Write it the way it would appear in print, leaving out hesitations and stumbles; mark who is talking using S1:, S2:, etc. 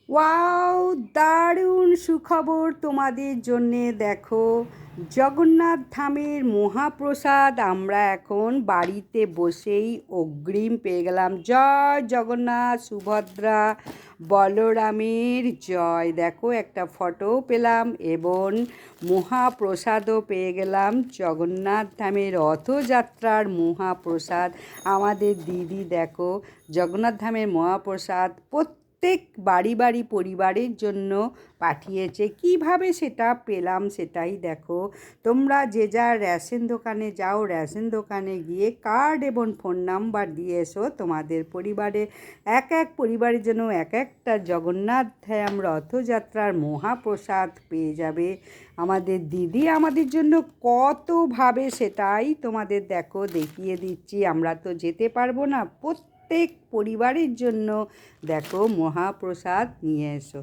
S1: Wow, দারুণ সুখবর তোমাদের জন্যে। দেখো, জগন্নাথ ধামের মহাপ্রসাদ আমরা এখন বাড়িতে বসেই অগ্রিম পেয়ে গেলাম। জয় জগন্নাথ, সুভদ্রা বলরামের জয়। দেখো, একটা ফটোও পেলাম এবং মহাপ্রসাদও পেয়ে গেলাম। জগন্নাথ ধামের রথযাত্রার মহাপ্রসাদ আমাদের দিদি দেখো জগন্নাথ ধামের মহাপ্রসাদ প্রত্যেক বাড়ি বাড়ি পরিবারের জন্য পাঠিয়েছে। কিভাবে সেটা পেলাম সেটাই দেখো। তোমরা যে যার রেশন দোকানে যাও, রেশন দোকানে গিয়ে কার্ড এবং ফোন নাম্বার দিয়ে এসো। তোমাদের পরিবারে এক এক পরিবারের জন্য এক একটা জগন্নাথ ধাম রথযাত্রার মহাপ্রসাদ পেয়ে যাবে। আমাদের দিদি আমাদের জন্য কতভাবে সেটাই তোমাদের দেখো দেখিয়ে দিচ্ছি। আমরা তো যেতে পারবো না, প্রত্যেক পরিবারের জন্য দেখো মহাপ্রসাদ নিয়ে এসো।